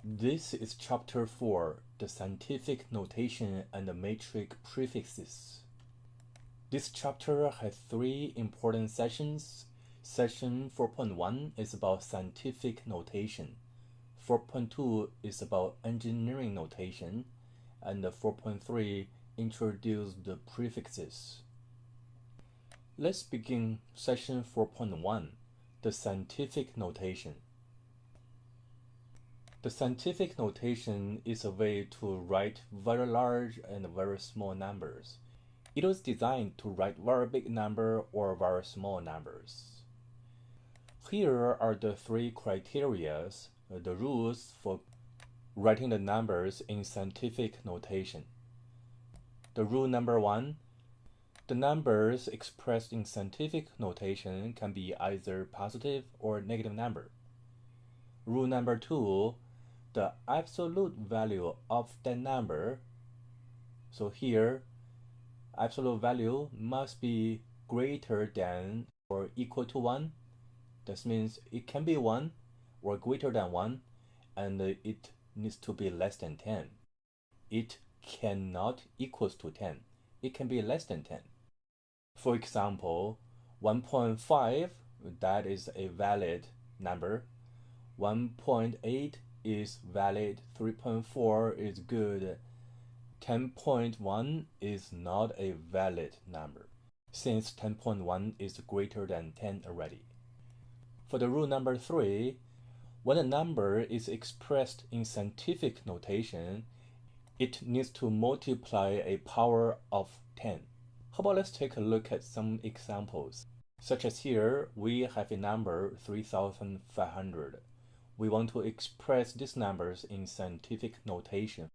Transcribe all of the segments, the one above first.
This is Chapter 4, the Scientific Notation and the Matrix Prefixes. This chapter has three important sessions. Session 4.1 is about scientific notation. 4.2 is about engineering notation. And 4.3 introduce the prefixes. Let's begin session 4.1, the scientific notation. The scientific notation is a way to write very large and very small numbers. It was designed to write very big number or very small numbers. Here are the three criteria, the rules for writing the numbers in scientific notation. The rule number 1, the numbers expressed in scientific notation can be either positive or negative number. Rule number 2, the absolute value of the number. So here, absolute value must be greater than or equal to 1. That means it can be 1 or greater than 1, and it needs to be less than 10. It cannot equals to 10. It can be less than 10. For example, 1.5, that is a valid number. 1.8 is valid, 3.4 is good, 10.1 is not a valid number, since 10.1 is greater than 10 already. For the rule number 3, when a number is expressed in scientific notation, it needs to multiply a power of 10. How about let's take a look at some examples. Such as here, we have a number 3,500. We want to express these numbers in scientific notation.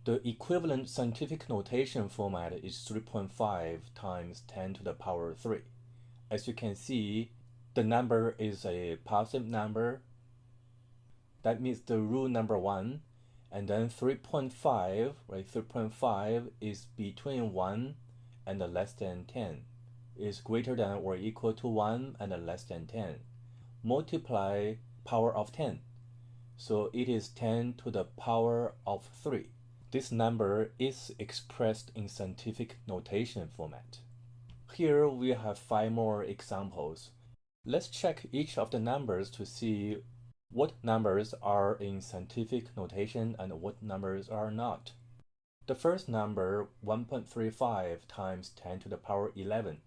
The equivalent scientific notation format is 3.5 times 10 to the power 3. As you can see, the number is a positive number. That means the rule number 1. And then 3.5, right? 3.5 is between 1 and less than 10. Is greater than or equal to 1 and less than 10. Multiply power of 10. So it is 10 to the power of 3. This number is expressed in scientific notation format. Here we have 5 more examples. Let's check each of the numbers to see what numbers are in scientific notation and what numbers are not. The first number, 1.35 times 10 to the power 11.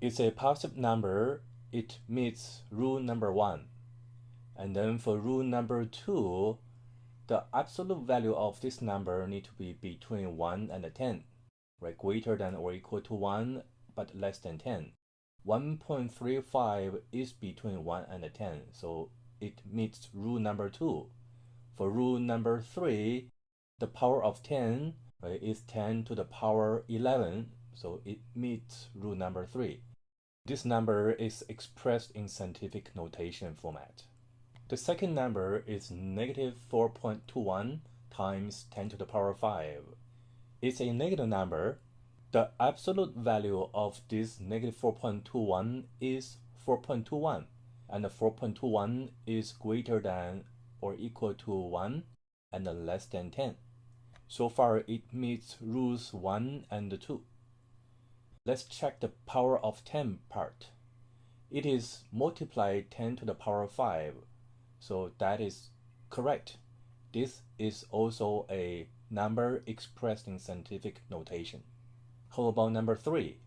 It's a positive number. It meets rule number 1. And then for rule number 2, the absolute value of this number need to be between 1 and 10, right? Greater than or equal to 1, but less than 10. 1.35 is between 1 and 10, so it meets rule number 2. For rule number 3, the power of 10, right, is 10 to the power 11, so it meets rule number 3. This number is expressed in scientific notation format. The second number is negative 4.21 times 10 to the power 5. It's a negative number. The absolute value of this negative 4.21 is 4.21, and the 4.21 is greater than or equal to 1 and less than 10. So far, it meets rules 1 and 2. Let's check the power of 10 part. It is multiply 10 to the power 5. So that is correct. This is also a number expressed in scientific notation. How about number 3?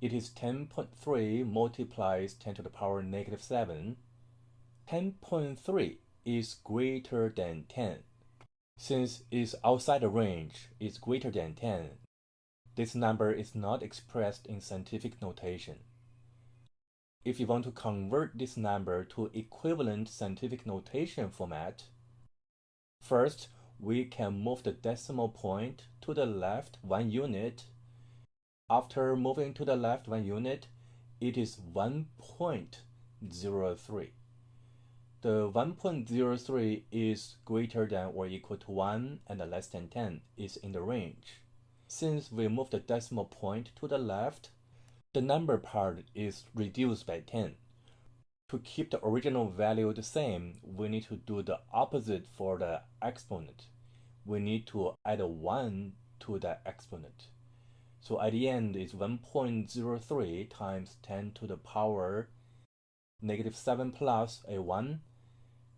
It is 10.3 multiplies 10 to the power negative 7. 10.3 is greater than 10. Since it's outside the range, it's greater than 10. This number is not expressed in scientific notation. If you want to convert this number to equivalent scientific notation format, first, we can move the decimal point to the left 1 unit. After moving to the left 1 unit, it is 1.03. The 1.03 is greater than or equal to 1 and less than 10 is in the range. Since we move the decimal point to the left, the number part is reduced by 10. To keep the original value the same, we need to do the opposite for the exponent. We need to add a 1 to the exponent. So at the end, it's 1.03 times 10 to the power negative 7 plus a 1.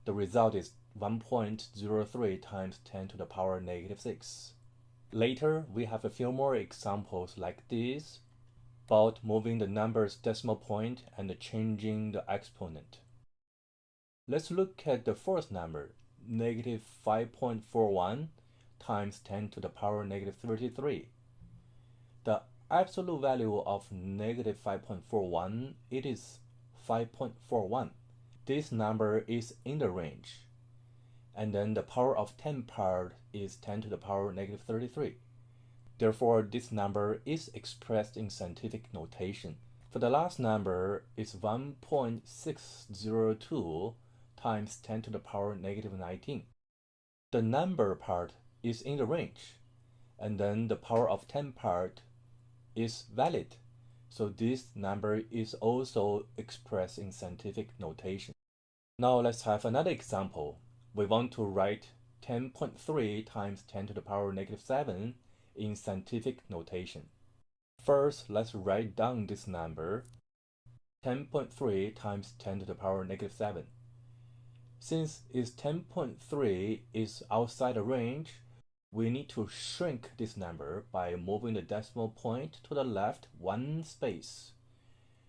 The result is 1.03 times 10 to the power negative 6. Later, we have a few more examples like this about moving the number's decimal point and changing the exponent. Let's look at the first number, negative 5.41 times 10 to the power negative 33. The absolute value of negative 5.41, it is 5.41. This number is in the range. And then the power of 10 part is 10 to the power negative 33. Therefore, this number is expressed in scientific notation. For the last number, it's 1.602 times 10 to the power negative 19. The number part is in the range, and then the power of 10 part is valid. So this number is also expressed in scientific notation. Now let's have another example. We want to write 10.3 times 10 to the power negative 7 in scientific notation. First, let's write down this number, 10.3 times 10 to the power negative 7. Since its 10.3 is outside the range, we need to shrink this number by moving the decimal point to the left one space.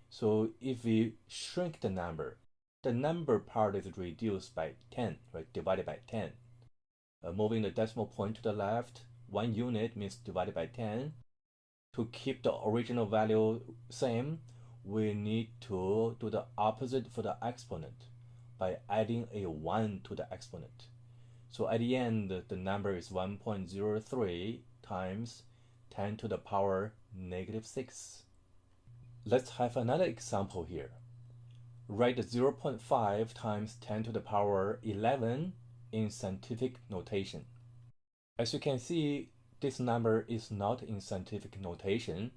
So if we shrink the number part is reduced by 10, right? Divided by 10. Moving the decimal point to the left 1 unit means divided by 10. To keep the original value same, we need to do the opposite for the exponent by adding a 1 to the exponent. So at the end, the number is 1.03 times 10 to the power negative 6. Let's have another example here. Write 0.5 times 10 to the power 11 in scientific notation. As you can see, this number is not in scientific notation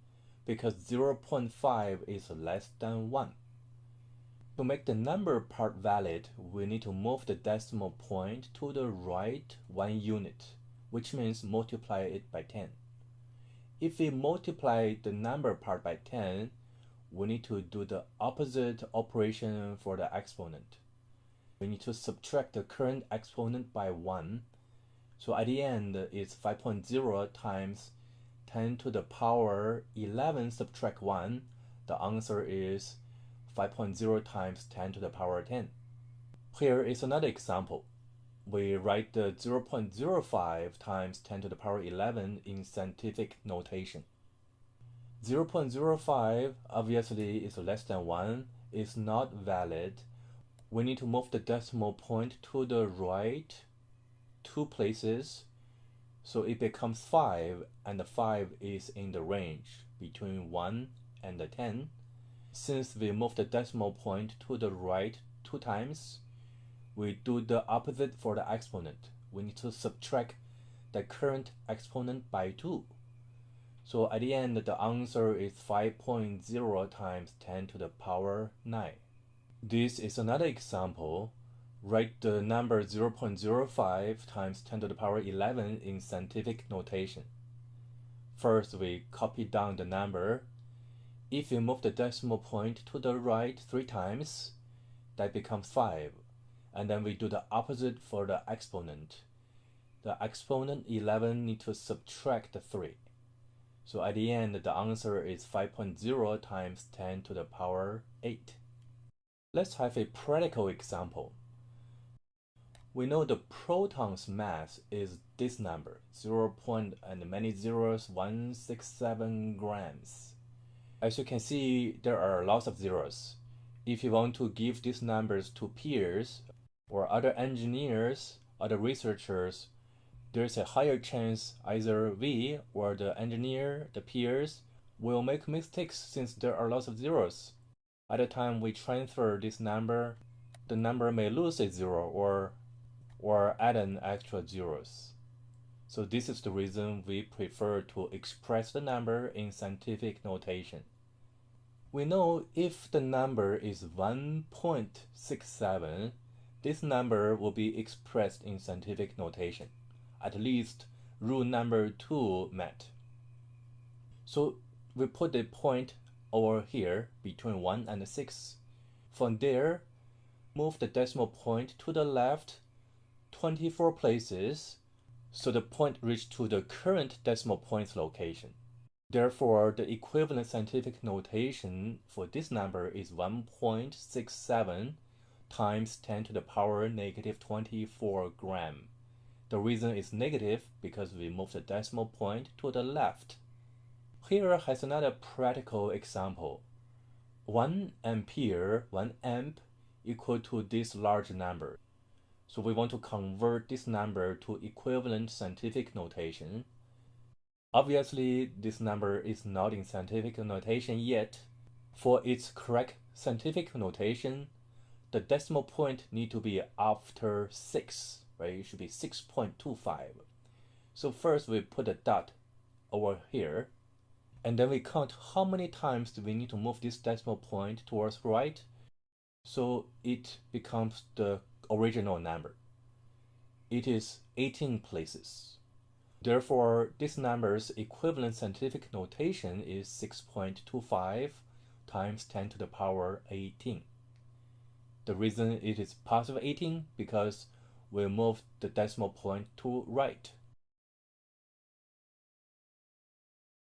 because 0.5 is less than 1. To make the number part valid, we need to move the decimal point to the right 1 unit, which means multiply it by 10. If we multiply the number part by 10, we need to do the opposite operation for the exponent. We need to subtract the current exponent by 1. So at the end, it's 5.0 times 10 to the power 11 subtract 1. The answer is 5.0 times 10 to the power 10. Here is another example. We write the 0.05 times 10 to the power 11 in scientific notation. 0.05 obviously is less than 1, is not valid. We need to move the decimal point to the right 2 places, so it becomes 5, and the 5 is in the range between 1 and the 10. Since we move the decimal point to the right 2 times, we do the opposite for the exponent. We need to subtract the current exponent by 2. So at the end, the answer is 5.0 times 10 to the power 9. This is another example. Write the number 0.05 times 10 to the power 11 in scientific notation. First, we copy down the number. If we move the decimal point to the right 3 times, that becomes 5. And then we do the opposite for the exponent. The exponent 11 need to subtract the 3. So at the end, the answer is 5.0 times 10 to the power 8. Let's have a practical example. We know the proton's mass is this number, 0.167 grams. As you can see, there are lots of zeros. If you want to give these numbers to peers or other engineers, other researchers, there's a higher chance either we or the engineer, the peers, will make mistakes since there are lots of zeros. At the time we transfer this number, the number may lose a zero or add an extra zeros. So this is the reason we prefer to express the number in scientific notation. We know if the number is 1.67, this number will be expressed in scientific notation. At least rule number 2 met. So we put the point over here between 1 and 6. From there, move the decimal point to the left 24 places, so the point reached to the current decimal point's location. Therefore, the equivalent scientific notation for this number is 1.67 times 10 to the power negative 24 gram. The reason is negative because we moved the decimal point to the left. Here has another practical example. 1 ampere, 1 amp, equal to this large number. So we want to convert this number to equivalent scientific notation. Obviously, this number is not in scientific notation yet. For its correct scientific notation, the decimal point need to be after 6, right? It should be 6.25. So first we put a dot over here, and then we count how many times do we need to move this decimal point towards right, so it becomes the original number. It is 18 places. Therefore, this number's equivalent scientific notation is 6.25 times 10 to the power 18. The reason it is positive 18 because we moved the decimal point to right.